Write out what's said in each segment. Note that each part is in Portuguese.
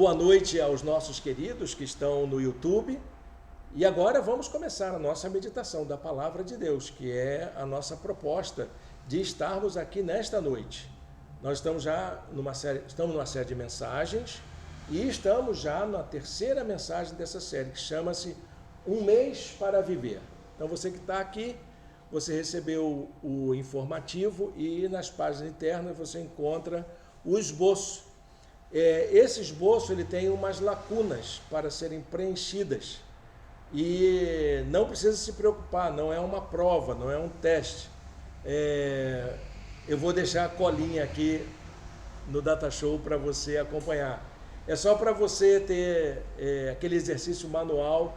Boa noite aos nossos queridos que estão no YouTube. E agora vamos começar a nossa meditação da Palavra de Deus, que é a nossa proposta de estarmos aqui nesta noite. Nós estamos numa série de mensagens e estamos já na terceira mensagem dessa série, que chama-se Um Mês para Viver. Então você que está aqui, você recebeu o informativo e nas páginas internas você encontra o esboço. Esse esboço ele tem umas lacunas para serem preenchidas e não precisa se preocupar, não é uma prova, não é um teste. Eu vou deixar a colinha aqui no Datashow para você acompanhar. É só para você ter aquele exercício manual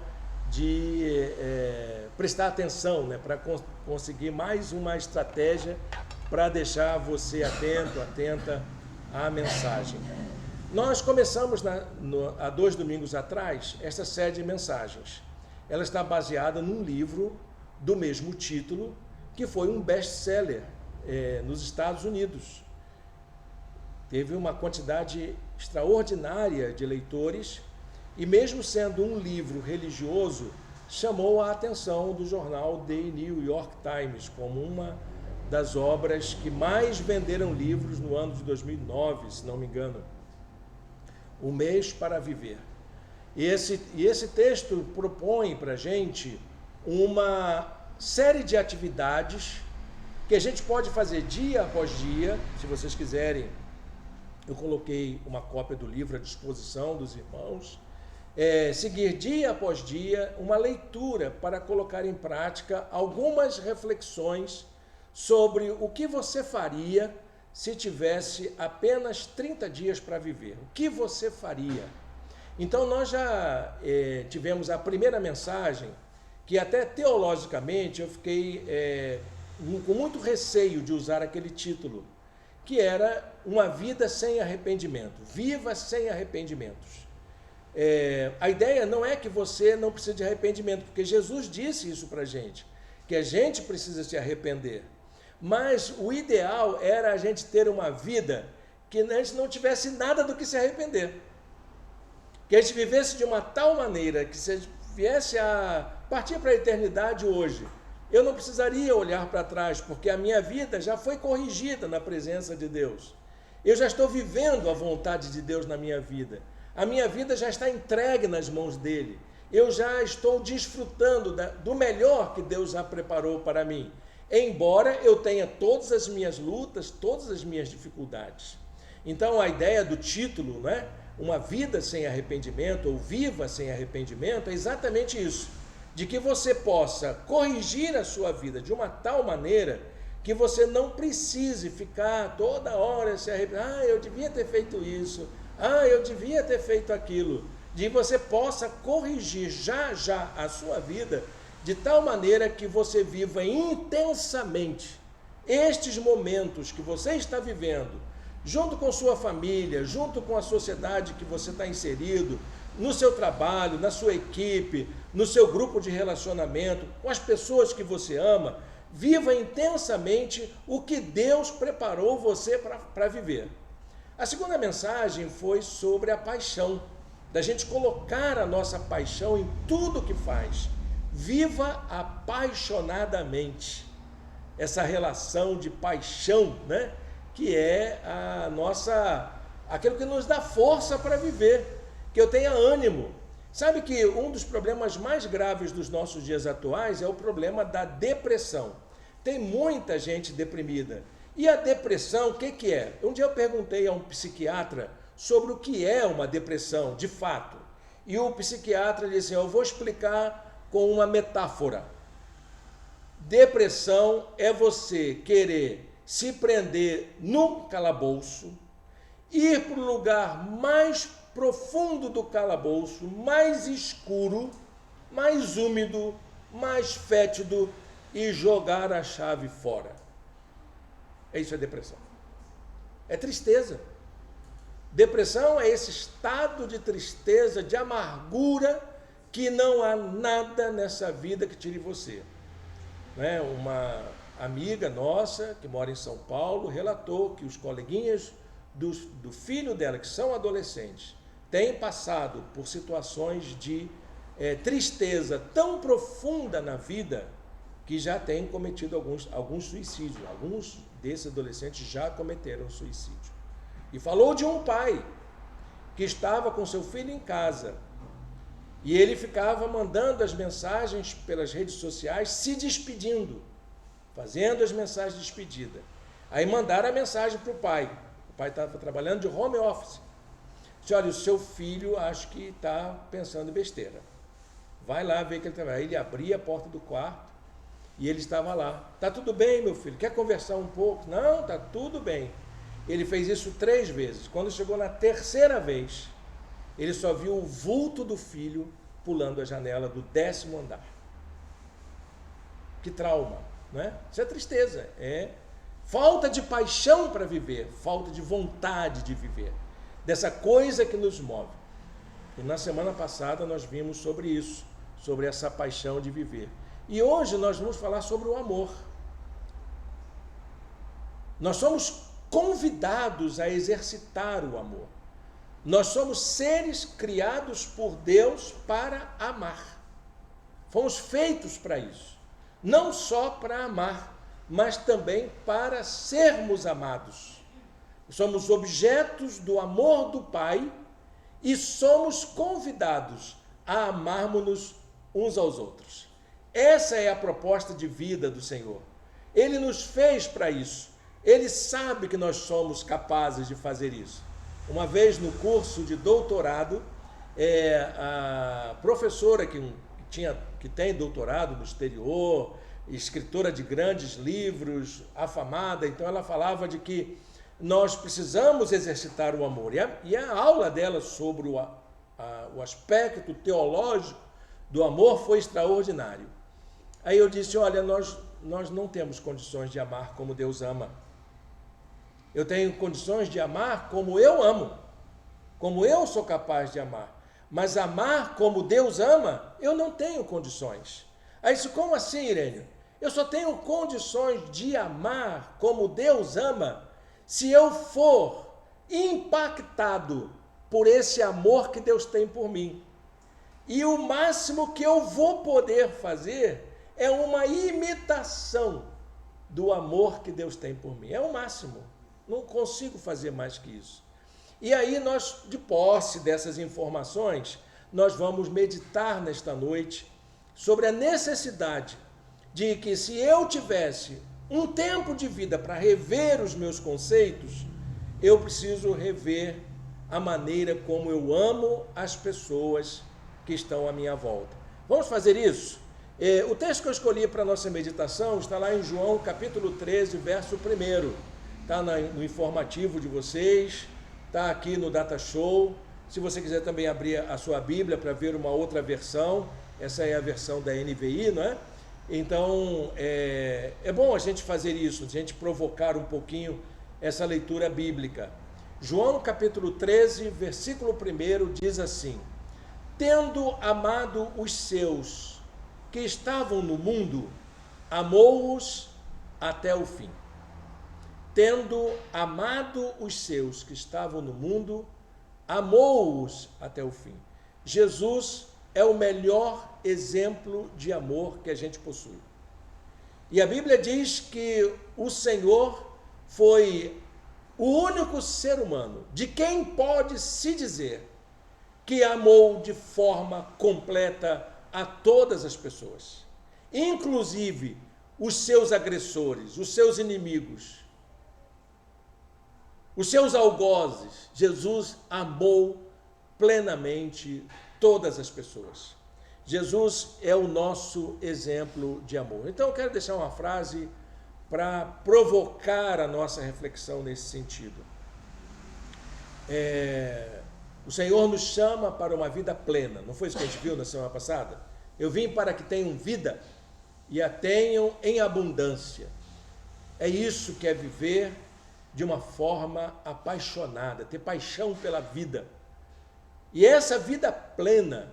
de prestar atenção, né, para conseguir mais uma estratégia para deixar você atenta à mensagem. Nós começamos há 2 domingos atrás essa série de mensagens. Ela está baseada num livro do mesmo título, que foi um best-seller nos Estados Unidos. Teve uma quantidade extraordinária de leitores e, mesmo sendo um livro religioso, chamou a atenção do jornal The New York Times como uma das obras que mais venderam livros no ano de 2009, se não me engano. Um Mês para Viver. E esse texto propõe para a gente uma série de atividades que a gente pode fazer dia após dia. Se vocês quiserem, eu coloquei uma cópia do livro à disposição dos irmãos. Seguir dia após dia uma leitura para colocar em prática algumas reflexões sobre o que você faria se tivesse apenas 30 dias para viver. O que você faria? Então nós já tivemos a primeira mensagem, que até teologicamente eu fiquei com muito receio de usar aquele título, que era Uma Vida Sem Arrependimento. Viva sem arrependimentos. A ideia não é que você não precisa de arrependimento, porque Jesus disse isso para a gente, que a gente precisa se arrepender. Mas o ideal era a gente ter uma vida que a gente não tivesse nada do que se arrepender. Que a gente vivesse de uma tal maneira que se a gente viesse a partir para a eternidade hoje, eu não precisaria olhar para trás, porque a minha vida já foi corrigida na presença de Deus. Eu já estou vivendo a vontade de Deus na minha vida. A minha vida já está entregue nas mãos dele. Eu já estou desfrutando do melhor que Deus já preparou para mim. Embora eu tenha todas as minhas lutas, todas as minhas dificuldades. Então a ideia do título, né, Uma Vida Sem Arrependimento, ou Viva Sem Arrependimento, é exatamente isso. De que você possa corrigir a sua vida de uma tal maneira que você não precise ficar toda hora se arrependendo. Eu devia ter feito isso. Eu devia ter feito aquilo. De que você possa corrigir já a sua vida de tal maneira que você viva intensamente estes momentos que você está vivendo, junto com sua família, junto com a sociedade que você está inserido, no seu trabalho, na sua equipe, no seu grupo de relacionamento, com as pessoas que você ama. Viva intensamente o que Deus preparou você para viver. A segunda mensagem foi sobre a paixão, da gente colocar a nossa paixão em tudo que faz. Viva apaixonadamente. Essa relação de paixão, né, que é aquilo que nos dá força para viver, que eu tenha ânimo. Sabe que um dos problemas mais graves dos nossos dias atuais é o problema da depressão. Tem muita gente deprimida. E a depressão, o que é? Um dia eu perguntei a um psiquiatra sobre o que é uma depressão, de fato. E o psiquiatra disse: eu vou explicar com uma metáfora. Depressão é você querer se prender num calabouço, ir para o lugar mais profundo do calabouço, mais escuro, mais úmido, mais fétido e jogar a chave fora. Isso é depressão. É tristeza. Depressão é esse estado de tristeza, de amargura, que não há nada nessa vida que tire você. Uma amiga nossa, que mora em São Paulo, relatou que os coleguinhas do filho dela, que são adolescentes, tem passado por situações de tristeza tão profunda na vida que já tem cometido alguns suicídios. Alguns desses adolescentes já cometeram suicídio. E falou de um pai que estava com seu filho em casa e ele ficava mandando as mensagens pelas redes sociais, se despedindo, fazendo as mensagens de despedida. Aí mandaram a mensagem para o pai estava trabalhando de home office. Disse, olha, o seu filho acho que está pensando em besteira. Vai lá ver que ele trabalha. Aí ele abria a porta do quarto e ele estava lá. Tá tudo bem, meu filho? Quer conversar um pouco? Não, tá tudo bem. Ele fez isso 3 vezes. Quando chegou na 3ª vez, ele só viu o vulto do filho pulando a janela do 10º andar. Que trauma, não é? Isso é tristeza, é falta de paixão para viver, falta de vontade de viver, dessa coisa que nos move. E na semana passada nós vimos sobre isso, sobre essa paixão de viver. E hoje nós vamos falar sobre o amor. Nós somos convidados a exercitar o amor. Nós somos seres criados por Deus para amar. Fomos feitos para isso. Não só para amar, mas também para sermos amados. Somos objetos do amor do Pai e somos convidados a amarmos-nos uns aos outros. Essa é a proposta de vida do Senhor. Ele nos fez para isso. Ele sabe que nós somos capazes de fazer isso. Uma vez no curso de doutorado, a professora que tem doutorado no exterior, escritora de grandes livros, afamada, então ela falava de que nós precisamos exercitar o amor. E a aula dela sobre o aspecto teológico do amor foi extraordinário. Aí eu disse, olha, nós não temos condições de amar como Deus ama. Eu tenho condições de amar como eu amo, como eu sou capaz de amar. Mas amar como Deus ama, eu não tenho condições. Aí disse, como assim, Irênio? Eu só tenho condições de amar como Deus ama se eu for impactado por esse amor que Deus tem por mim. E o máximo que eu vou poder fazer é uma imitação do amor que Deus tem por mim. É o máximo. Não consigo fazer mais que isso. E aí nós, de posse dessas informações, nós vamos meditar nesta noite sobre a necessidade de que se eu tivesse um tempo de vida para rever os meus conceitos, eu preciso rever a maneira como eu amo as pessoas que estão à minha volta. Vamos fazer isso? O texto que eu escolhi para a nossa meditação está lá em João capítulo 13, verso 1. Está no informativo de vocês, está aqui no Data Show. Se você quiser também abrir a sua Bíblia para ver uma outra versão, essa é a versão da NVI, não é? Então, é bom a gente fazer isso, a gente provocar um pouquinho essa leitura bíblica. João capítulo 13, versículo 1 diz assim: tendo amado os seus que estavam no mundo, amou-os até o fim. Tendo amado os seus que estavam no mundo, amou-os até o fim. Jesus é o melhor exemplo de amor que a gente possui. E a Bíblia diz que o Senhor foi o único ser humano de quem pode se dizer que amou de forma completa a todas as pessoas, inclusive os seus agressores, os seus inimigos, os seus algozes. Jesus amou plenamente todas as pessoas. Jesus é o nosso exemplo de amor. Então eu quero deixar uma frase para provocar a nossa reflexão nesse sentido. O Senhor nos chama para uma vida plena. Não foi isso que a gente viu na semana passada? Eu vim para que tenham vida e a tenham em abundância. É isso que é viver de uma forma apaixonada, ter paixão pela vida. E essa vida plena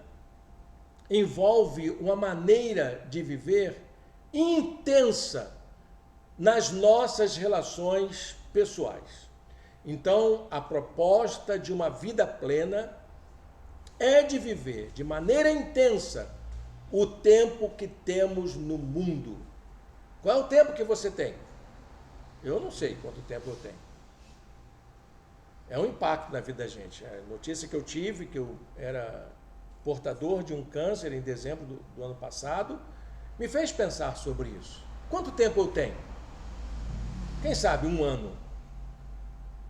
envolve uma maneira de viver intensa nas nossas relações pessoais. Então, a proposta de uma vida plena é de viver de maneira intensa o tempo que temos no mundo. Qual é o tempo que você tem? Eu não sei quanto tempo eu tenho. É um impacto na vida da gente. A notícia que eu tive, que eu era portador de um câncer em dezembro do ano passado, me fez pensar sobre isso. Quanto tempo eu tenho? Quem sabe 1 ano,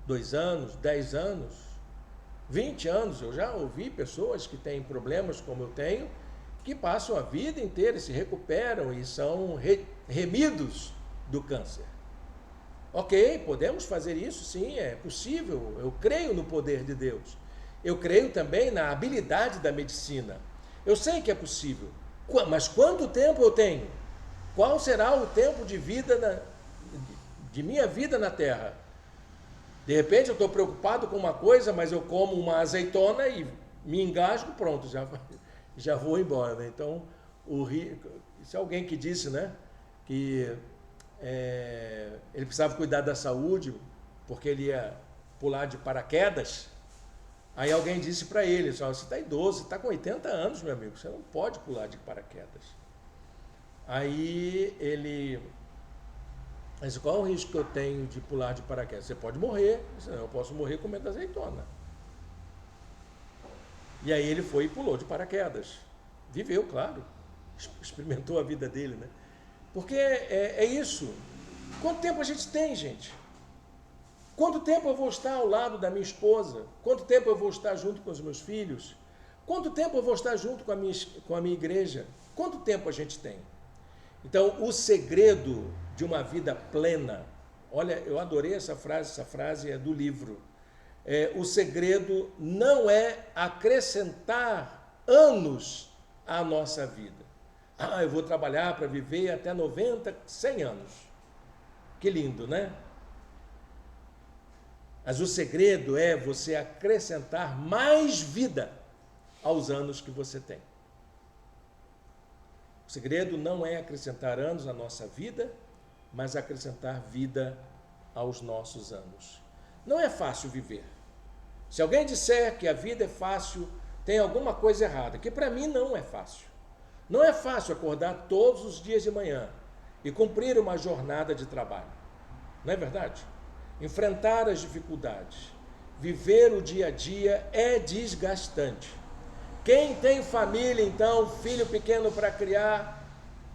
2 anos, 10 anos, 20 anos. Eu já ouvi pessoas que têm problemas como eu tenho, que passam a vida inteira e se recuperam e são remidos do câncer. Ok, podemos fazer isso, sim, é possível. Eu creio no poder de Deus. Eu creio também na habilidade da medicina. Eu sei que é possível. Mas quanto tempo eu tenho? Qual será o tempo de vida de minha vida na Terra? De repente eu estou preocupado com uma coisa, mas eu como uma azeitona e me engasgo, pronto, já vou embora. Né? Então, isso é alguém que disse, né, que ele precisava cuidar da saúde porque ele ia pular de paraquedas. Aí alguém disse para ele, você está idoso, você está com 80 anos, meu amigo, você não pode pular de paraquedas. Aí ele disse, qual é o risco que eu tenho de pular de paraquedas? Você pode morrer. Eu disse, não, eu posso morrer comendo azeitona. E aí ele foi e pulou de paraquedas. Viveu, claro, experimentou a vida dele, né? Porque é isso. Quanto tempo a gente tem, gente? Quanto tempo eu vou estar ao lado da minha esposa? Quanto tempo eu vou estar junto com os meus filhos? Quanto tempo eu vou estar junto com a minha igreja? Quanto tempo a gente tem? Então, o segredo de uma vida plena, olha, eu adorei essa frase é do livro. O segredo não é acrescentar anos à nossa vida. Eu vou trabalhar para viver até 90, 100 anos. Que lindo, né? Mas o segredo é você acrescentar mais vida aos anos que você tem. O segredo não é acrescentar anos à nossa vida, mas acrescentar vida aos nossos anos. Não é fácil viver. Se alguém disser que a vida é fácil, tem alguma coisa errada, que para mim não é fácil. Não é fácil acordar todos os dias de manhã e cumprir uma jornada de trabalho. Não é verdade? Enfrentar as dificuldades, viver o dia a dia é desgastante. Quem tem família, então, filho pequeno para criar,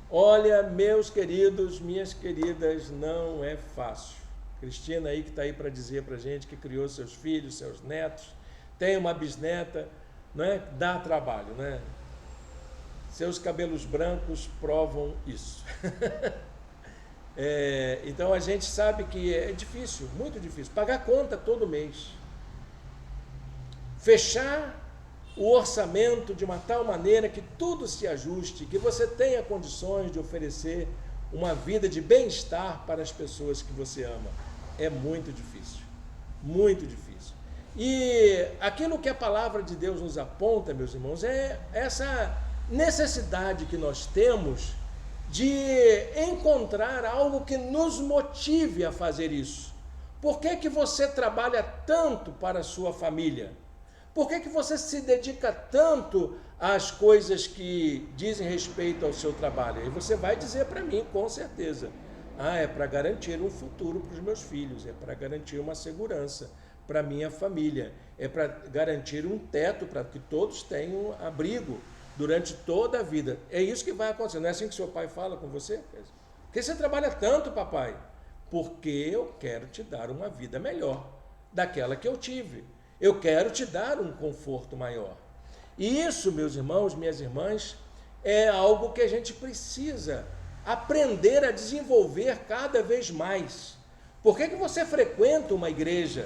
olha, meus queridos, minhas queridas, não é fácil. Cristina aí que está aí para dizer para a gente que criou seus filhos, seus netos, tem uma bisneta, né? Dá trabalho, né? Seus cabelos brancos provam isso. Então a gente sabe que é difícil, muito difícil, pagar conta todo mês. Fechar o orçamento de uma tal maneira que tudo se ajuste, que você tenha condições de oferecer uma vida de bem-estar para as pessoas que você ama. É muito difícil, muito difícil. E aquilo que a palavra de Deus nos aponta, meus irmãos, é essa necessidade que nós temos de encontrar algo que nos motive a fazer isso. Por que que você trabalha tanto para a sua família? Por que que você se dedica tanto às coisas que dizem respeito ao seu trabalho? E você vai dizer para mim, com certeza, é para garantir um futuro para os meus filhos, é para garantir uma segurança para a minha família, é para garantir um teto para que todos tenham abrigo durante toda a vida. É isso que vai acontecer. Não é assim que seu pai fala com você? Por que você trabalha tanto, papai? Porque eu quero te dar uma vida melhor daquela que eu tive. Eu quero te dar um conforto maior. E isso, meus irmãos, minhas irmãs, é algo que a gente precisa aprender a desenvolver cada vez mais. Por que que você frequenta uma igreja?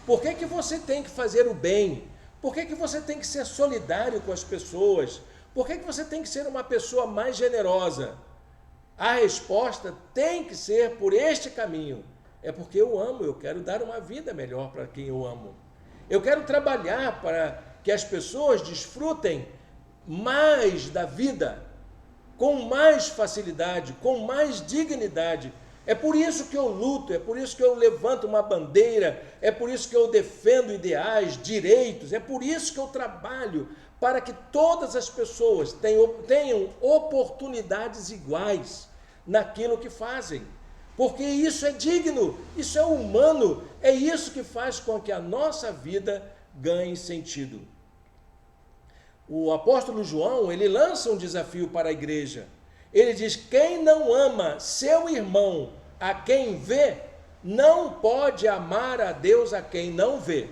Por que que você tem que fazer o bem? Por que que você tem que ser solidário com as pessoas? Por que que você tem que ser uma pessoa mais generosa? A resposta tem que ser por este caminho. É porque eu amo, eu quero dar uma vida melhor para quem eu amo. Eu quero trabalhar para que as pessoas desfrutem mais da vida, com mais facilidade, com mais dignidade. É por isso que eu luto, é por isso que eu levanto uma bandeira, é por isso que eu defendo ideais, direitos, é por isso que eu trabalho para que todas as pessoas tenham oportunidades iguais naquilo que fazem. Porque isso é digno, isso é humano, é isso que faz com que a nossa vida ganhe sentido. O apóstolo João, ele lança um desafio para a igreja. Ele diz: quem não ama seu irmão a quem vê, não pode amar a Deus a quem não vê.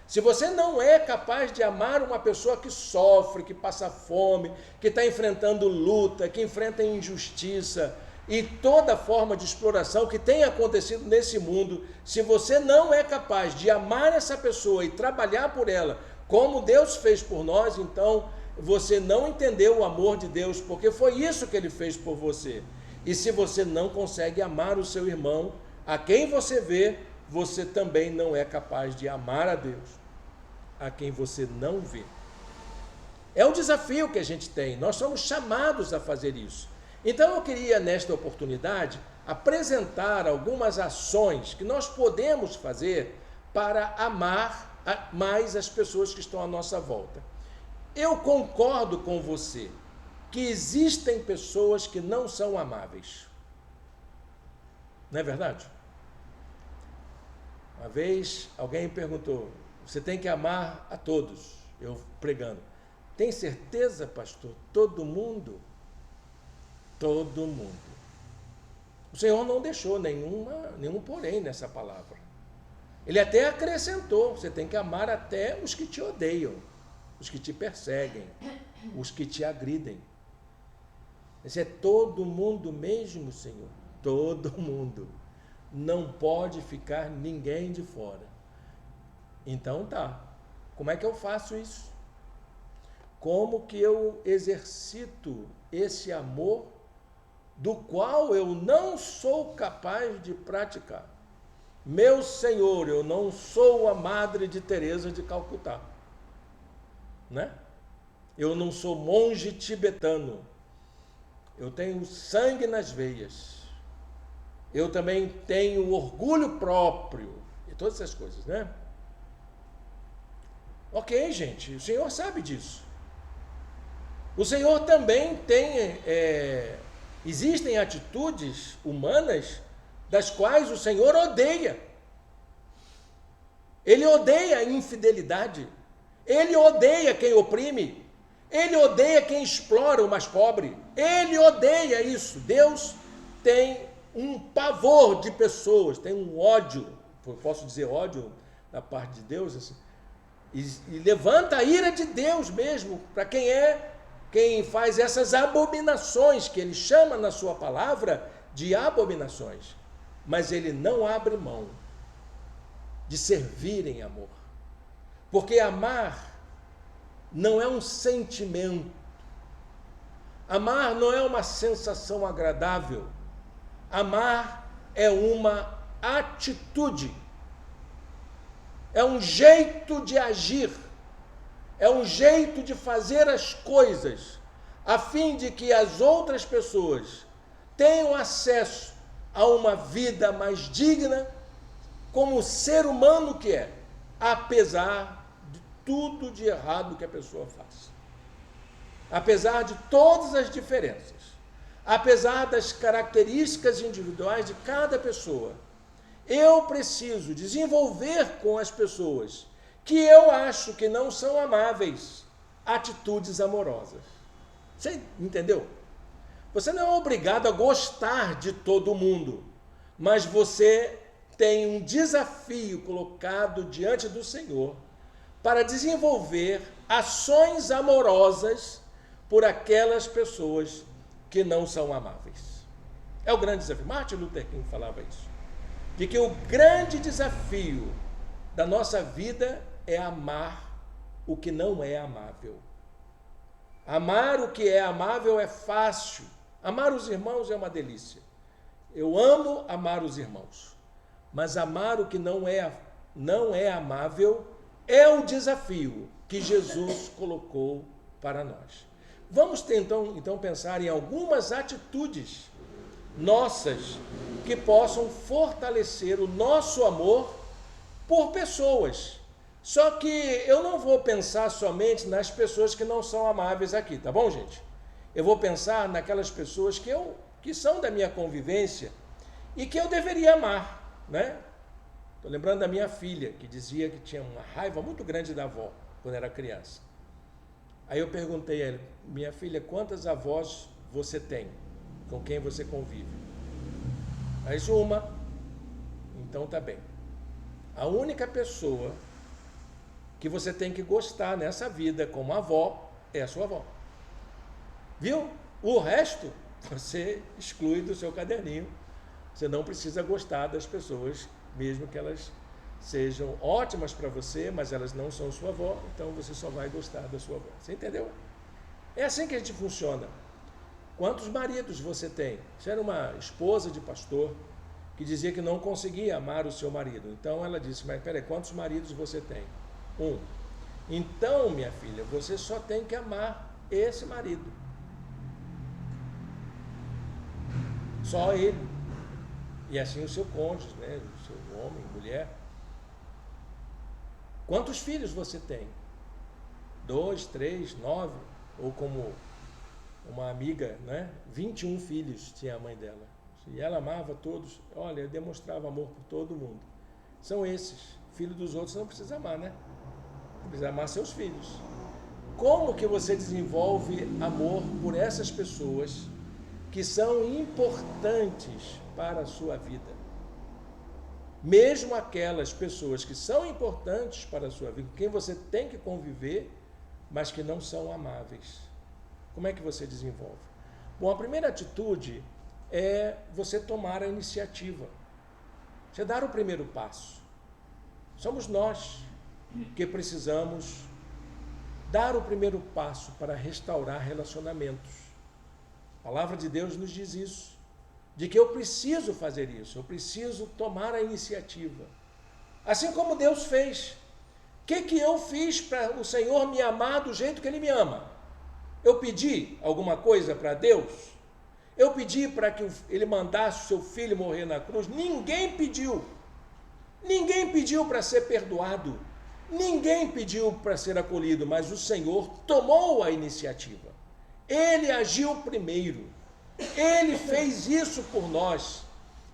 Se você não é capaz de amar uma pessoa que sofre, que passa fome, que está enfrentando luta, que enfrenta injustiça e toda forma de exploração que tem acontecido nesse mundo, se você não é capaz de amar essa pessoa e trabalhar por ela como Deus fez por nós, então você não entendeu o amor de Deus, porque foi isso que Ele fez por você. E se você não consegue amar o seu irmão, a quem você vê, você também não é capaz de amar a Deus, a quem você não vê. É um desafio que a gente tem, nós somos chamados a fazer isso. Então eu queria, nesta oportunidade, apresentar algumas ações que nós podemos fazer para amar mais as pessoas que estão à nossa volta. Eu concordo com você que existem pessoas que não são amáveis. Não é verdade? Uma vez alguém me perguntou: você tem que amar a todos. Eu pregando: tem certeza, pastor? Todo mundo? Todo mundo. O Senhor não deixou nenhum porém nessa palavra. Ele até acrescentou: você tem que amar até os que te odeiam, os que te perseguem, os que te agridem. Esse é todo mundo mesmo, Senhor? Todo mundo. Não pode ficar ninguém de fora. Então tá, como é que eu faço isso? Como que eu exercito esse amor do qual eu não sou capaz de praticar? Meu Senhor, eu não sou a Madre de Teresa de Calcutá, né? Eu não sou monge tibetano, eu tenho sangue nas veias, eu também tenho orgulho próprio, e todas essas coisas, né? Ok, gente, o Senhor sabe disso. O Senhor também tem, existem atitudes humanas das quais o Senhor odeia. Ele odeia a infidelidade, Ele odeia quem oprime, Ele odeia quem explora o mais pobre, Ele odeia isso. Deus tem um pavor de pessoas, tem um ódio, posso dizer ódio da parte de Deus, assim, e levanta a ira de Deus mesmo para quem faz essas abominações, que Ele chama na sua palavra de abominações. Mas Ele não abre mão de servir em amor. Porque amar não é um sentimento. Amar não é uma sensação agradável. Amar é uma atitude. É um jeito de agir. É um jeito de fazer as coisas, a fim de que as outras pessoas tenham acesso a uma vida mais digna, como ser humano que é, apesar de tudo de errado que a pessoa faz. Apesar de todas as diferenças, apesar das características individuais de cada pessoa, eu preciso desenvolver com as pessoas que eu acho que não são amáveis atitudes amorosas. Você entendeu? Você não é obrigado a gostar de todo mundo, mas você tem um desafio colocado diante do Senhor para desenvolver ações amorosas por aquelas pessoas que não são amáveis. É o grande desafio. Martin Luther King falava isso, de que o grande desafio da nossa vida é amar o que não é amável. Amar o que é amável é fácil. Amar os irmãos é uma delícia. Eu amo amar os irmãos. Mas amar o que não é amável é o desafio que Jesus colocou para nós. Vamos então pensar em algumas atitudes nossas que possam fortalecer o nosso amor por pessoas, Só que eu não vou pensar somente nas pessoas que não são amáveis aqui, tá bom, gente? Eu vou pensar naquelas pessoas que são da minha convivência e que eu deveria amar, né? Estou lembrando da minha filha, que dizia que tinha uma raiva muito grande da avó quando era criança. Aí eu perguntei a ela, minha filha, quantas avós você tem? Com quem você convive? Aí disse, uma. Então tá bem. A única pessoa que você tem que gostar nessa vida como avó é a sua avó. Viu? O resto você exclui do seu caderninho. Você não precisa gostar das pessoas, mesmo que elas sejam ótimas para você, mas elas não são sua avó, então você só vai gostar da sua avó. Você entendeu? É assim que a gente funciona. Quantos maridos você tem? Você era uma esposa de pastor que dizia que não conseguia amar o seu marido. Então ela disse, mas peraí, quantos maridos você tem? Um. Então, minha filha, você só tem que amar esse marido. Só ele. E assim o seu cônjuge, né? O seu homem, mulher. Quantos filhos você tem? 2, 3, 9? Ou como uma amiga, né? 21 filhos tinha a mãe dela. E ela amava todos. Olha, demonstrava amor por todo mundo. São esses. Filho dos outros não precisa amar, né? Precisa amar seus filhos. Como que você desenvolve amor por essas pessoas que são importantes para a sua vida? Mesmo aquelas pessoas que são importantes para a sua vida, com quem você tem que conviver, mas que não são amáveis. Como é que você desenvolve? Bom, a primeira atitude é você tomar a iniciativa. Você dar o primeiro passo. Somos nós que precisamos dar o primeiro passo para restaurar relacionamentos. A palavra de Deus nos diz isso, de que eu preciso fazer isso, eu preciso tomar a iniciativa. Assim como Deus fez. O que eu fiz para o Senhor me amar do jeito que Ele me ama? Eu pedi alguma coisa para Deus? Eu pedi para que Ele mandasse o seu filho morrer na cruz? Ninguém pediu. Ninguém pediu para ser perdoado. Ninguém pediu para ser acolhido, mas o Senhor tomou a iniciativa. Ele agiu primeiro. Ele fez isso por nós.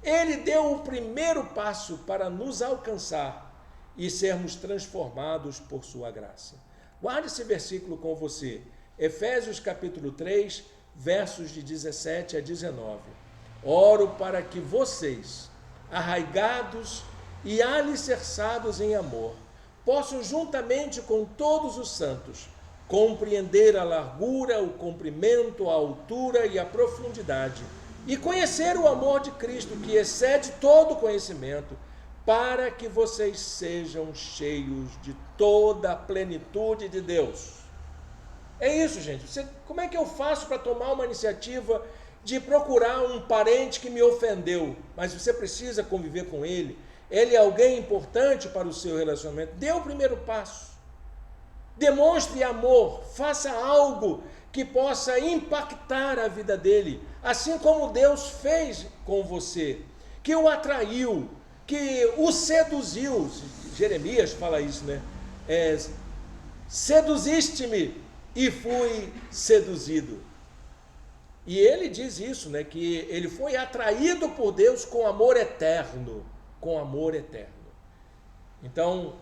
Ele deu o primeiro passo para nos alcançar e sermos transformados por sua graça. Guarde esse versículo com você. Efésios capítulo 3, versos de 17 a 19. Oro para que vocês, arraigados e alicerçados em amor, possam juntamente com todos os santos compreender a largura, o comprimento, a altura e a profundidade, e conhecer o amor de Cristo, que excede todo conhecimento, para que vocês sejam cheios de toda a plenitude de Deus. É isso, gente. Como é que eu faço para tomar uma iniciativa de procurar um parente que me ofendeu, mas você precisa conviver com ele? Ele é alguém importante para o seu relacionamento. Dê o primeiro passo. Demonstre amor, faça algo que possa impactar a vida dele, assim como Deus fez com você, que o atraiu, que o seduziu. Jeremias fala isso, né? Seduziste-me e fui seduzido. E ele diz isso, né? Que ele foi atraído por Deus com amor eterno, com amor eterno. Então,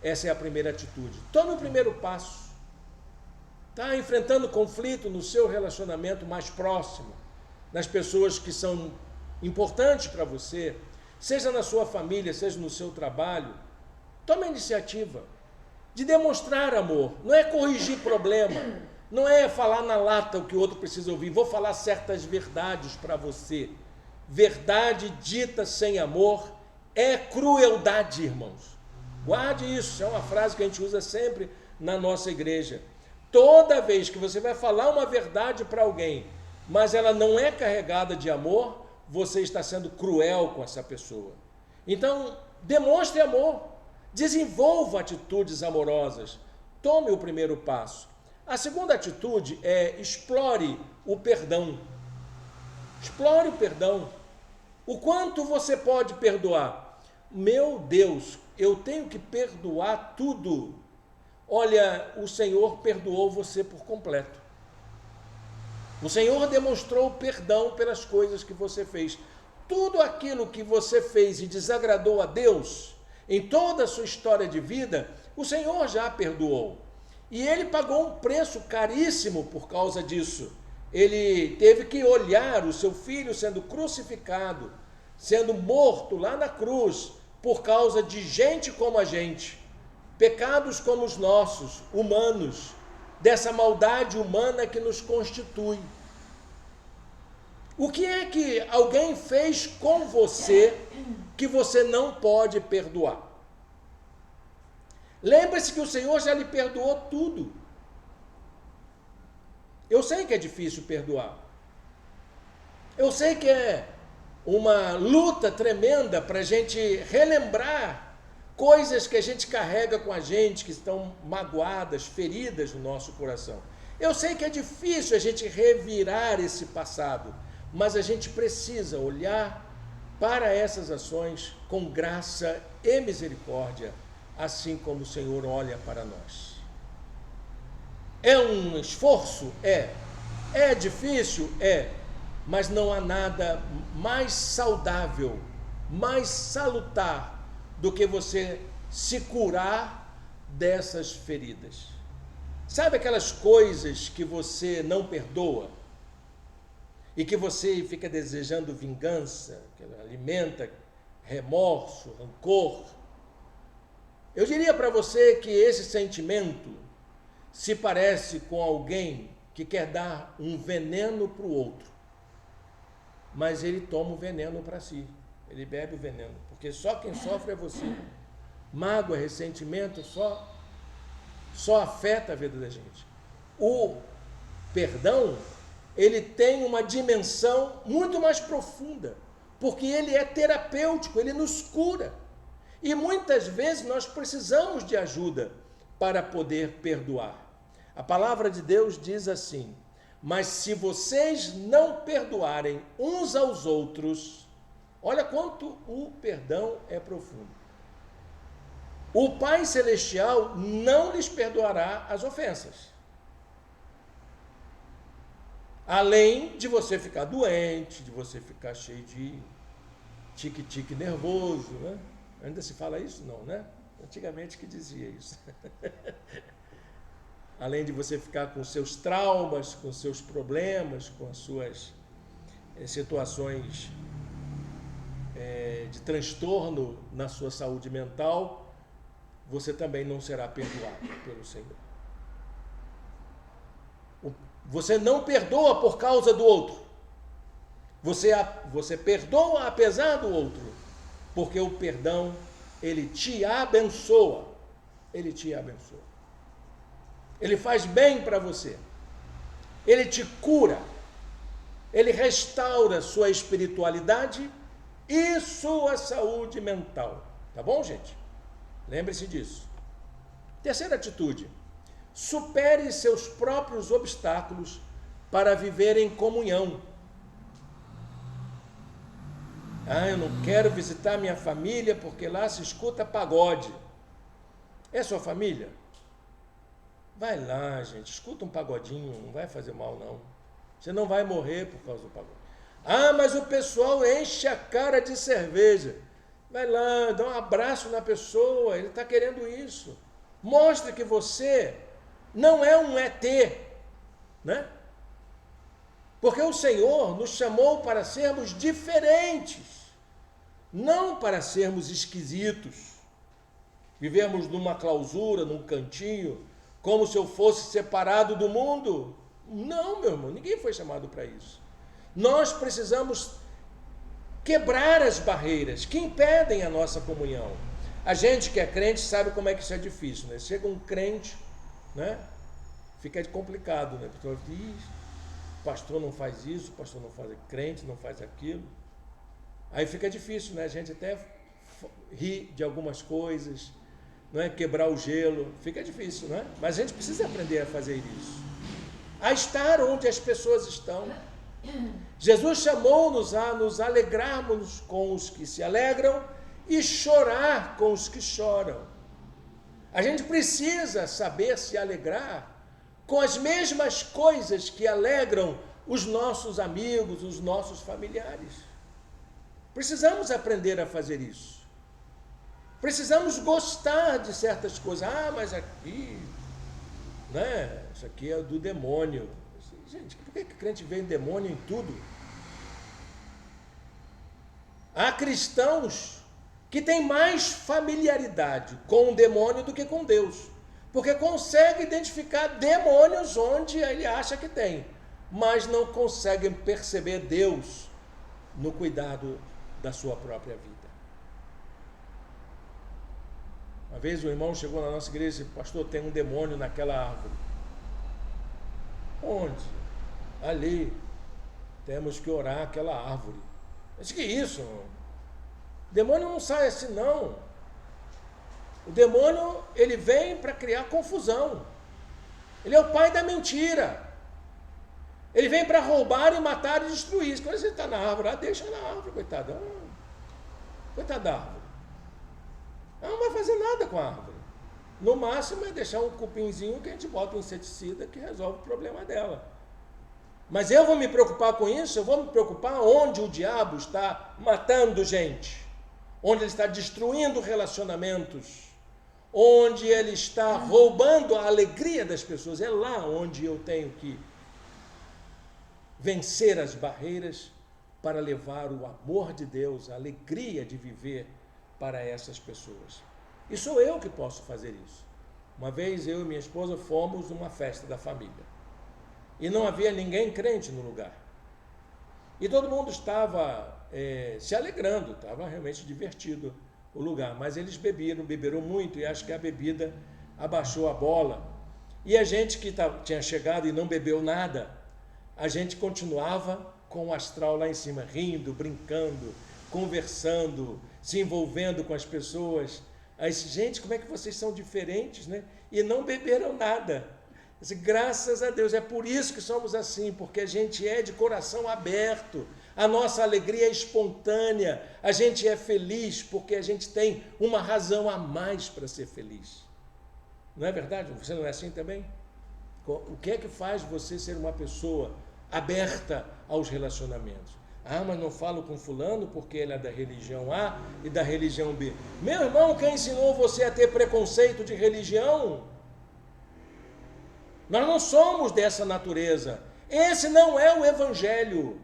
essa é a primeira atitude. Tome o primeiro passo. Está enfrentando conflito no seu relacionamento mais próximo, nas pessoas que são importantes para você, seja na sua família, seja no seu trabalho. Tome a iniciativa de demonstrar amor. Não é corrigir problema, não é falar na lata o que o outro precisa ouvir. Vou falar certas verdades para você. Verdade dita sem amor é crueldade, irmãos. Guarde isso, é uma frase que a gente usa sempre na nossa igreja. Toda vez que você vai falar uma verdade para alguém, mas ela não é carregada de amor, você está sendo cruel com essa pessoa. Então, demonstre amor, desenvolva atitudes amorosas, tome o primeiro passo. A segunda atitude é explore o perdão. Explore o perdão. O quanto você pode perdoar? Meu Deus, eu tenho que perdoar tudo. Olha, o Senhor perdoou você por completo. O Senhor demonstrou perdão pelas coisas que você fez. Tudo aquilo que você fez e desagradou a Deus, em toda a sua história de vida, o Senhor já perdoou. E ele pagou um preço caríssimo por causa disso. Ele teve que olhar o seu filho sendo crucificado, sendo morto lá na cruz, por causa de gente como a gente, pecados como os nossos, humanos, dessa maldade humana que nos constitui. O que é que alguém fez com você que você não pode perdoar? Lembre-se que o Senhor já lhe perdoou tudo. Eu sei que é difícil perdoar. Eu sei que é uma luta tremenda para a gente relembrar coisas que a gente carrega com a gente, que estão magoadas, feridas no nosso coração. Eu sei que é difícil a gente revirar esse passado, mas a gente precisa olhar para essas ações com graça e misericórdia, assim como o Senhor olha para nós. É um esforço? É. É difícil? É. Mas não há nada mais saudável, mais salutar do que você se curar dessas feridas. Sabe aquelas coisas que você não perdoa e que você fica desejando vingança, que alimenta remorso, rancor? Eu diria para você que esse sentimento se parece com alguém que quer dar um veneno para o outro, mas ele toma o veneno para si, ele bebe o veneno, porque só quem sofre é você. Mágoa, ressentimento só afeta a vida da gente. O perdão, ele tem uma dimensão muito mais profunda, porque ele é terapêutico, ele nos cura. E muitas vezes nós precisamos de ajuda para poder perdoar. A palavra de Deus diz assim: mas se vocês não perdoarem uns aos outros, olha quanto o perdão é profundo. O Pai Celestial não lhes perdoará as ofensas. Além de você ficar doente, de você ficar cheio de tique-tique nervoso, né? Ainda se fala isso? Não, né? Antigamente que dizia isso. Além de você ficar com seus traumas, com seus problemas, com as suas situações de transtorno na sua saúde mental, você também não será perdoado pelo Senhor. Você não perdoa por causa do outro. Você perdoa apesar do outro, porque o perdão, ele te abençoa. Ele te abençoa. Ele faz bem para você. Ele te cura. Ele restaura sua espiritualidade e sua saúde mental. Tá bom, gente? Lembre-se disso. Terceira atitude: supere seus próprios obstáculos para viver em comunhão. Eu não quero visitar minha família porque lá se escuta pagode. É sua família? Vai lá, gente, escuta um pagodinho, não vai fazer mal não. Você não vai morrer por causa do pagode. Mas o pessoal enche a cara de cerveja. Vai lá, dá um abraço na pessoa, ele está querendo isso. Mostra que você não é um ET, né? Porque o Senhor nos chamou para sermos diferentes, não para sermos esquisitos, vivermos numa clausura, num cantinho, como se eu fosse separado do mundo. Não, meu irmão, ninguém foi chamado para isso. Nós precisamos quebrar as barreiras que impedem a nossa comunhão. A gente que é crente sabe como é que isso é difícil, né? Chega um crente, né? Fica complicado, né? Porque o pastor não faz isso, o pastor não faz, crente não faz aquilo. Aí fica difícil, né? A gente até ri de algumas coisas, não é? Quebrar o gelo, fica difícil, né? Mas a gente precisa aprender a fazer isso, a estar onde as pessoas estão. Jesus chamou-nos a nos alegrarmos com os que se alegram e chorar com os que choram. A gente precisa saber se alegrar com as mesmas coisas que alegram os nossos amigos, os nossos familiares. Precisamos aprender a fazer isso. Precisamos gostar de certas coisas. Ah, mas aqui, né? Isso aqui é do demônio. Gente, por que crente vê demônio em tudo? Há cristãos que têm mais familiaridade com o demônio do que com Deus, porque consegue identificar demônios onde ele acha que tem, mas não conseguem perceber Deus no cuidado da sua própria vida. Uma vez um irmão chegou na nossa igreja e disse: pastor, tem um demônio naquela árvore. Onde? Ali. Temos que orar aquela árvore. Eu disse: que isso? O demônio não sai assim, não. O demônio, ele vem para criar confusão. Ele é o pai da mentira. Ele vem para roubar e matar e destruir. Quando você está na árvore, deixa na árvore, coitado. Coitado da árvore. Ela não vai fazer nada com a árvore. No máximo é deixar um cupinzinho que a gente bota um inseticida que resolve o problema dela. Mas eu vou me preocupar com isso? Eu vou me preocupar onde o diabo está matando gente, onde ele está destruindo relacionamentos, onde ele está roubando a alegria das pessoas. É lá onde eu tenho que vencer as barreiras para levar o amor de Deus, a alegria de viver para essas pessoas. E sou eu que posso fazer isso. Uma vez eu e minha esposa fomos numa festa da família e não havia ninguém crente no lugar. E todo mundo estava se alegrando, estava realmente divertido o lugar, mas eles beberam muito, e acho que a bebida abaixou a bola. E a gente que tinha chegado e não bebeu nada, a gente continuava com o astral lá em cima, rindo, brincando, conversando, se envolvendo com as pessoas. Aí, gente, como é que vocês são diferentes, né? E não beberam nada. Disse, graças a Deus, é por isso que somos assim, porque a gente é de coração aberto, a nossa alegria é espontânea, a gente é feliz porque a gente tem uma razão a mais para ser feliz. Não é verdade? Você não é assim também? O que é que faz você ser uma pessoa aberta aos relacionamentos? Ah, mas não falo com fulano porque ele é da religião A e da religião B. Meu irmão, quem ensinou você a ter preconceito de religião? Nós não somos dessa natureza. Esse não é o Evangelho.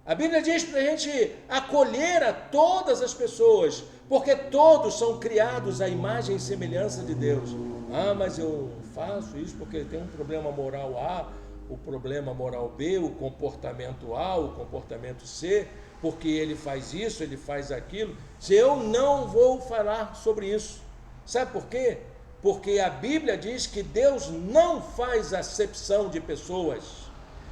A Bíblia diz para a gente acolher a todas as pessoas, porque todos são criados à imagem e semelhança de Deus. Ah, mas eu faço isso porque ele tem um problema moral A, o problema moral B, o comportamento A, o comportamento C, porque ele faz isso, ele faz aquilo. Se eu não vou falar sobre isso. Sabe por quê? Porque a Bíblia diz que Deus não faz acepção de pessoas.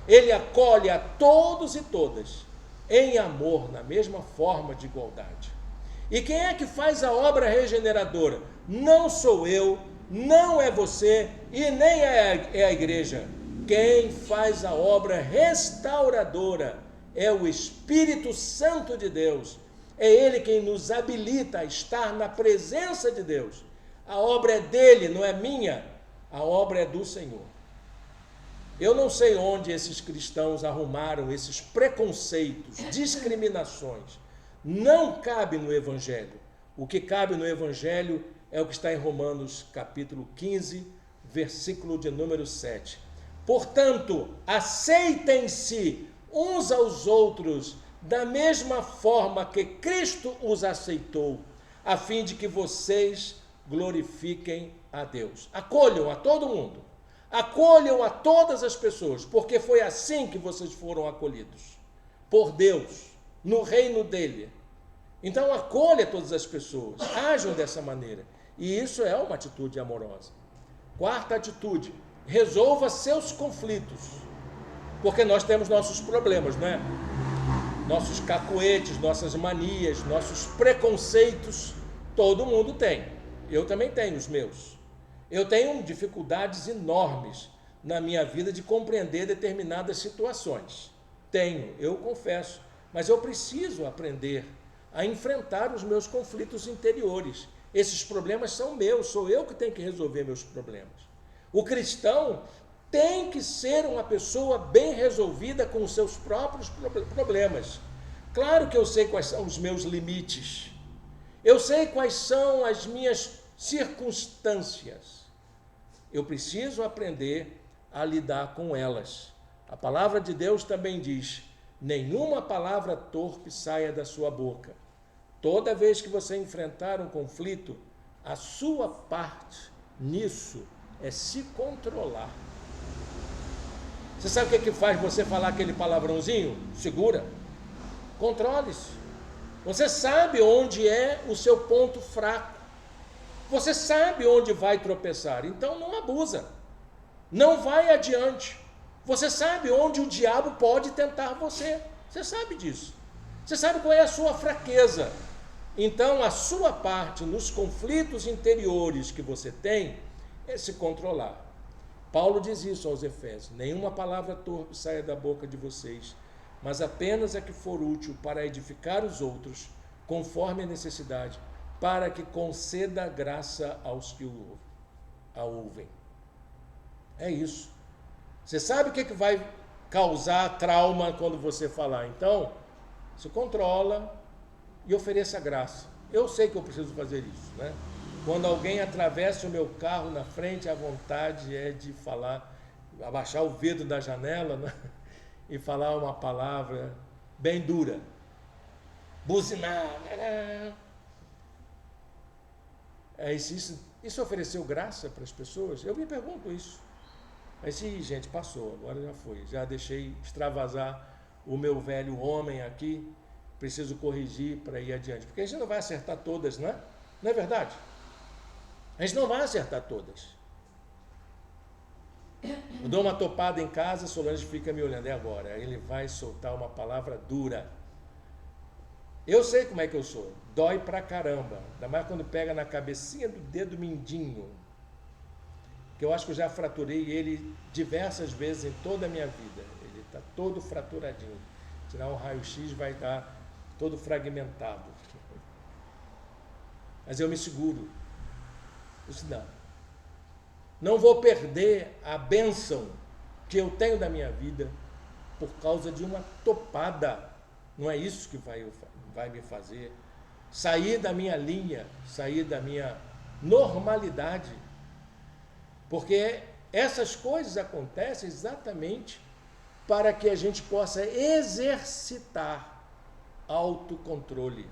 Ele acolhe a todos e todas em amor, na mesma forma de igualdade. E quem é que faz a obra regeneradora? Não sou eu, não é você e nem é a igreja. Quem faz a obra restauradora é o Espírito Santo de Deus. É Ele quem nos habilita a estar na presença de Deus. A obra é dele, não é minha. A obra é do Senhor. Eu não sei onde esses cristãos arrumaram esses preconceitos, discriminações. Não cabe no Evangelho. O que cabe no Evangelho é o que está em Romanos capítulo 15, versículo de número 7. Portanto, aceitem-se uns aos outros da mesma forma que Cristo os aceitou, a fim de que vocês glorifiquem a Deus. Acolham a todo mundo, acolham a todas as pessoas, porque foi assim que vocês foram acolhidos, por Deus, no reino dele. Então acolha todas as pessoas, ajam dessa maneira, e isso é uma atitude amorosa. Quarta atitude, resolva seus conflitos, porque nós temos nossos problemas, não é? Nossos cacoetes, nossas manias, nossos preconceitos, todo mundo tem. Eu também tenho os meus. Eu tenho dificuldades enormes na minha vida de compreender determinadas situações. Tenho, eu confesso, mas eu preciso aprender a enfrentar os meus conflitos interiores. Esses problemas são meus, sou eu que tenho que resolver meus problemas. O cristão tem que ser uma pessoa bem resolvida com os seus próprios problemas. Claro que eu sei quais são os meus limites. Eu sei quais são as minhas circunstâncias. Eu preciso aprender a lidar com elas. A palavra de Deus também diz: nenhuma palavra torpe saia da sua boca. Toda vez que você enfrentar um conflito, a sua parte nisso é se controlar. Você sabe o que faz você falar aquele palavrãozinho? Segura. Controle-se. Você sabe onde é o seu ponto fraco. Você sabe onde vai tropeçar. Então não abusa. Não vai adiante. Você sabe onde o diabo pode tentar você. Você sabe disso. Você sabe qual é a sua fraqueza. Então a sua parte nos conflitos interiores que você tem é se controlar. Paulo diz isso aos Efésios: nenhuma palavra torpe saia da boca de vocês, mas apenas a que for útil para edificar os outros, conforme a necessidade, para que conceda graça aos que a ouvem. É isso. Você sabe o que vai causar trauma quando você falar. Então, se controla e ofereça graça. Eu sei que eu preciso fazer isso, né? Quando alguém atravessa o meu carro na frente, a vontade é de falar, abaixar o vidro da janela, né? E falar uma palavra bem dura. Buzinar. Isso ofereceu graça para as pessoas? Eu me pergunto isso. Aí sim, gente, passou, agora já foi. Já deixei extravasar o meu velho homem aqui. Preciso corrigir para ir adiante. Porque a gente não vai acertar todas, não é? Não é verdade? A gente não vai acertar todas. Eu dou uma topada em casa, Solange fica me olhando. É agora. Aí ele vai soltar uma palavra dura. Eu sei como é que eu sou. Dói pra caramba. Ainda mais quando pega na cabecinha do dedo mindinho. Que eu acho que eu já fraturei ele diversas vezes em toda a minha vida. Ele está todo fraturadinho. Tirar um raio-x vai estar todo fragmentado. Mas eu me seguro. Eu disse, não vou perder a bênção que eu tenho da minha vida por causa de uma topada. Não é isso que vai me fazer sair da minha linha, sair da minha normalidade. Porque essas coisas acontecem exatamente para que a gente possa exercitar autocontrole.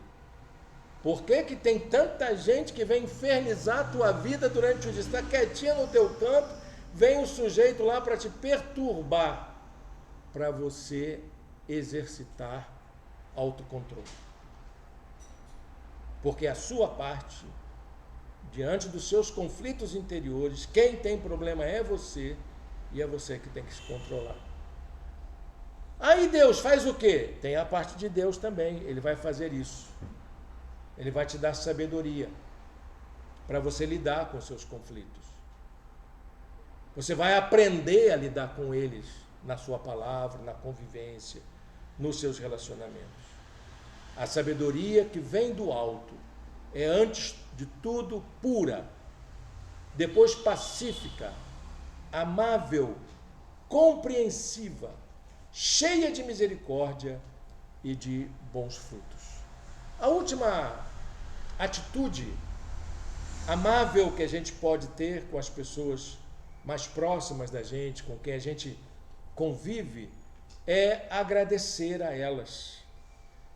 Por que tem tanta gente que vem infernizar a tua vida durante o dia? Você está quietinha no teu canto, vem um sujeito lá para te perturbar, para você exercitar autocontrole. Porque a sua parte, diante dos seus conflitos interiores, quem tem problema é você, e é você que tem que se controlar. Aí Deus faz o quê? Tem a parte de Deus também, Ele vai fazer isso. Ele vai te dar sabedoria para você lidar com os seus conflitos. Você vai aprender a lidar com eles na sua palavra, na convivência, nos seus relacionamentos. A sabedoria que vem do alto é, antes de tudo, pura, depois pacífica, amável, compreensiva, cheia de misericórdia e de bons frutos. A última atitude amável que a gente pode ter com as pessoas mais próximas da gente, com quem a gente convive, é agradecer a elas.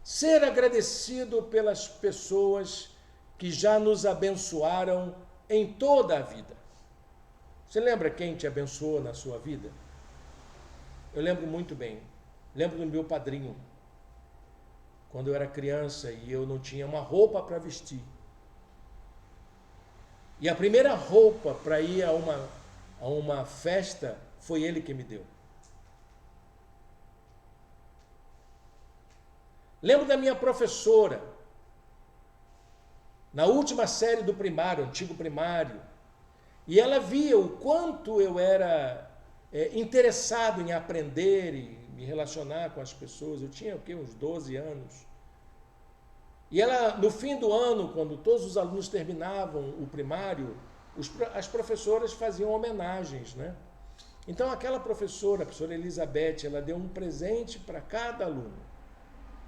Ser agradecido pelas pessoas que já nos abençoaram em toda a vida. Você lembra quem te abençoou na sua vida? Eu lembro muito bem. Lembro do meu padrinho. Quando eu era criança e eu não tinha uma roupa para vestir. E a primeira roupa para ir a uma festa foi ele que me deu. Lembro da minha professora, na última série do primário, antigo primário, e ela via o quanto eu era interessado em aprender e me relacionar com as pessoas. Eu tinha uns 12 anos. E ela, no fim do ano, quando todos os alunos terminavam o primário, as professoras faziam homenagens, né? Então aquela professora, a professora Elizabeth, ela deu um presente para cada aluno,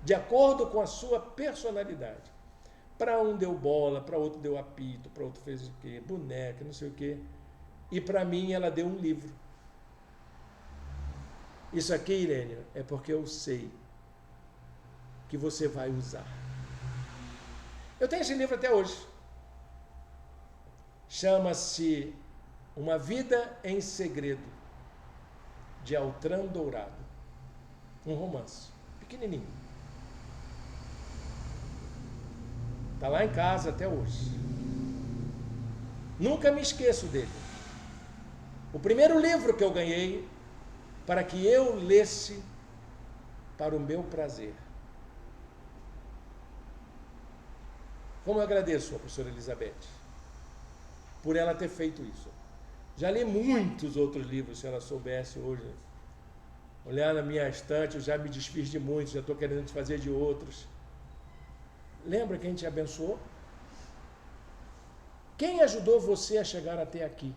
de acordo com a sua personalidade. Para um deu bola, para outro deu apito, para outro fez o quê? Boneca, não sei o quê. E para mim ela deu um livro. Isso aqui, Irene, é porque eu sei que você vai usar. Eu tenho esse livro até hoje. Chama-se Uma Vida em Segredo, de Altran Dourado. Um romance, pequenininho. Está lá em casa até hoje. Nunca me esqueço dele. O primeiro livro que eu ganhei para que eu lesse para o meu prazer. Como eu agradeço a professora Elizabeth por ela ter feito isso. Já li muitos outros livros, se ela soubesse hoje. Olhar na minha estante, eu já me desfiz de muitos, já estou querendo desfazer de outros. Lembra quem te abençoou? Quem ajudou você a chegar até aqui?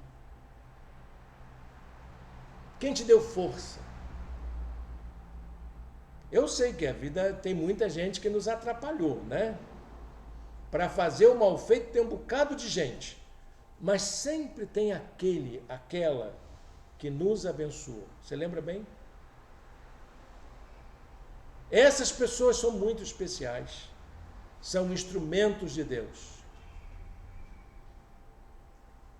Quem te deu força? Eu sei que a vida tem muita gente que nos atrapalhou, né? Para fazer o mal feito tem um bocado de gente. Mas sempre tem aquela que nos abençoou. Você lembra bem? Essas pessoas são muito especiais. São instrumentos de Deus.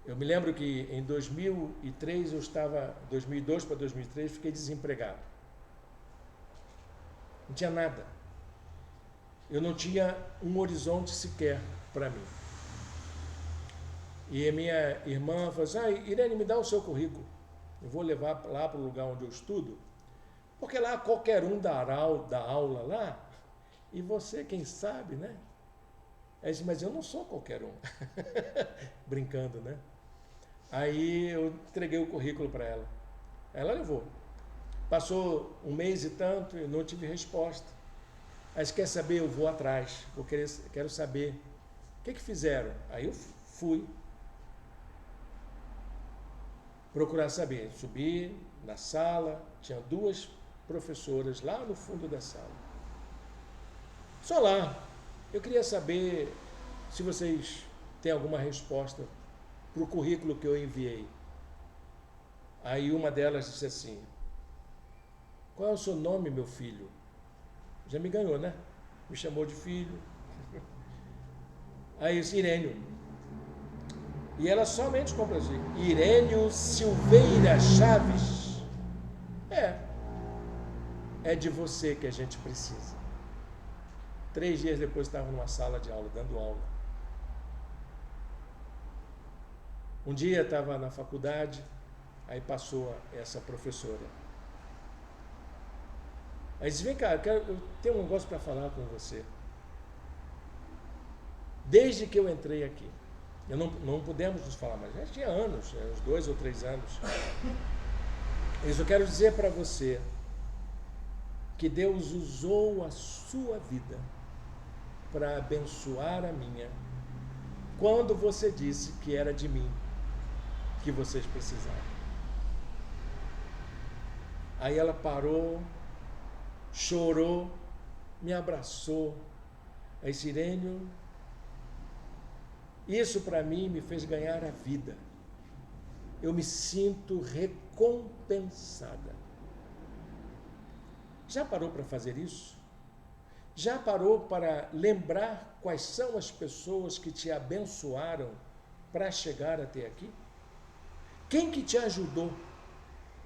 Eu me lembro que em 2003 2002 para 2003, fiquei desempregado. Não tinha nada. Eu não tinha um horizonte sequer para mim. E a minha irmã falou assim, Irene, me dá o seu currículo. Eu vou levar lá para o lugar onde eu estudo, porque lá qualquer um dá aula lá, e você, quem sabe, né? Aí disse, mas eu não sou qualquer um. Brincando, né? Aí eu entreguei o currículo para ela. Ela levou. Passou um mês e tanto, eu não tive resposta. Aí quer saber, eu vou atrás. Quero saber. O que fizeram? Aí eu fui procurar saber. Subi na sala, tinha 2 professoras lá no fundo da sala. Só lá. Eu queria saber se vocês têm alguma resposta para o currículo que eu enviei. Aí uma delas disse assim, qual é o seu nome, meu filho? Já me ganhou, né? Me chamou de filho. Aí eu disse, Irênio. E ela somente comprou assim, Irênio Silveira Chaves. É de você que a gente precisa. 3 dias depois estava numa sala de aula, dando aula. Um dia estava na faculdade, aí passou essa professora. Aí disse, vem cá, eu tenho um negócio para falar com você. Desde que eu entrei aqui, não pudemos nos falar mais, já tinha anos, uns 2 ou 3 anos. Eu quero dizer para você que Deus usou a sua vida para abençoar a minha, quando você disse que era de mim que vocês precisavam. Aí ela parou, chorou, me abraçou. Aí, Irênio, isso para mim me fez ganhar a vida. Eu me sinto recompensada. Já parou para fazer isso? Já parou para lembrar quais são as pessoas que te abençoaram para chegar até aqui? Quem que te ajudou?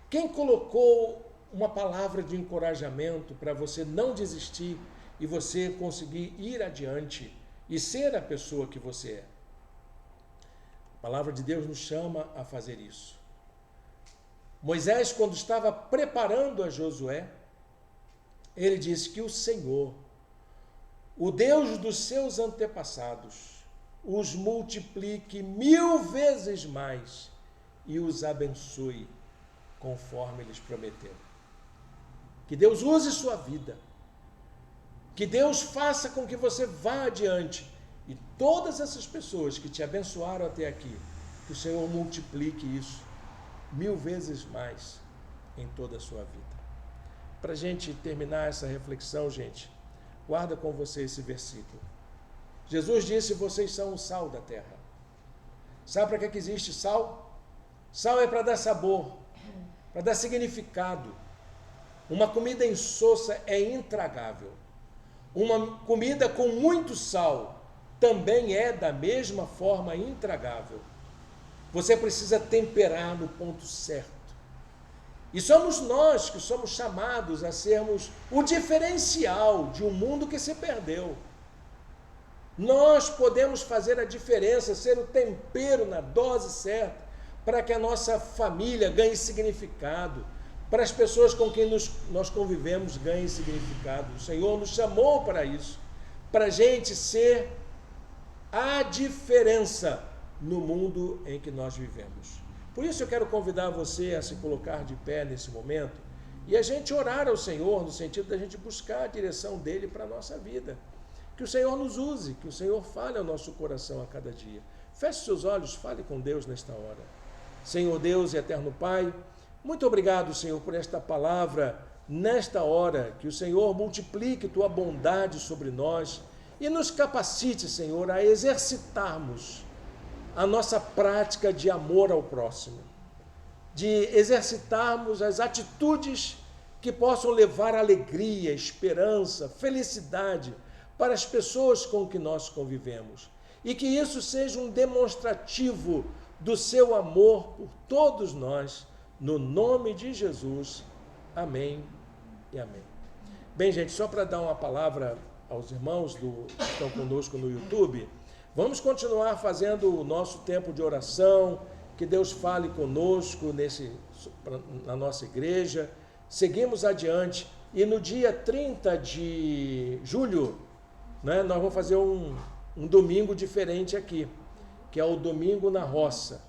Quem colocou uma palavra de encorajamento para você não desistir e você conseguir ir adiante e ser a pessoa que você é? A palavra de Deus nos chama a fazer isso. Moisés, quando estava preparando a Josué, ele disse que o Senhor, o Deus dos seus antepassados, os multiplique 1000 vezes mais e os abençoe conforme eles prometeram. Que Deus use sua vida Que Deus faça com que você vá adiante e todas essas pessoas que te abençoaram até aqui, que o Senhor multiplique isso 1000 vezes mais em toda a sua vida. Para a gente terminar essa reflexão, gente, guarda com você esse versículo. Jesus disse: vocês são o sal da terra. Sabe para que existe sal? Sal é para dar sabor, para dar significado. Uma comida insossa é intragável. Uma comida com muito sal também é da mesma forma intragável. Você precisa temperar no ponto certo. E somos nós que somos chamados a sermos o diferencial de um mundo que se perdeu. Nós podemos fazer a diferença, ser o tempero na dose certa, para que a nossa família ganhe significado, para as pessoas com quem nós convivemos ganhem significado. O Senhor nos chamou para isso, para a gente ser a diferença no mundo em que nós vivemos. Por isso eu quero convidar você a se colocar de pé nesse momento e a gente orar ao Senhor, no sentido da gente buscar a direção dEle para a nossa vida. Que o Senhor nos use, que o Senhor fale ao nosso coração a cada dia. Feche seus olhos, fale com Deus nesta hora. Senhor Deus e eterno Pai, muito obrigado, Senhor, por esta palavra, nesta hora, que o Senhor multiplique Tua bondade sobre nós e nos capacite, Senhor, a exercitarmos a nossa prática de amor ao próximo, de exercitarmos as atitudes que possam levar alegria, esperança, felicidade para as pessoas com que nós convivemos, e que isso seja um demonstrativo do seu amor por todos nós, no nome de Jesus. Amém e amém. Bem, gente, só para dar uma palavra aos irmãos que estão conosco no YouTube, vamos continuar fazendo o nosso tempo de oração, que Deus fale conosco na nossa igreja. Seguimos adiante e no dia 30 de julho, né, nós vamos fazer um domingo diferente aqui, que é o Domingo na Roça.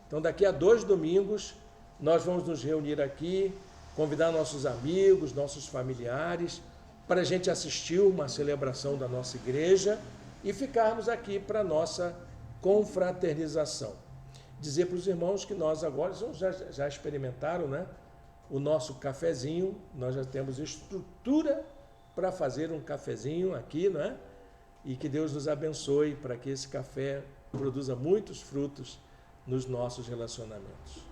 Então daqui a 2 domingos nós vamos nos reunir aqui, convidar nossos amigos, nossos familiares, para a gente assistir uma celebração da nossa igreja e ficarmos aqui para a nossa confraternização. Dizer para os irmãos que nós agora já experimentaram, né, o nosso cafezinho, nós já temos estrutura para fazer um cafezinho aqui, né? E que Deus nos abençoe para que esse café produza muitos frutos nos nossos relacionamentos.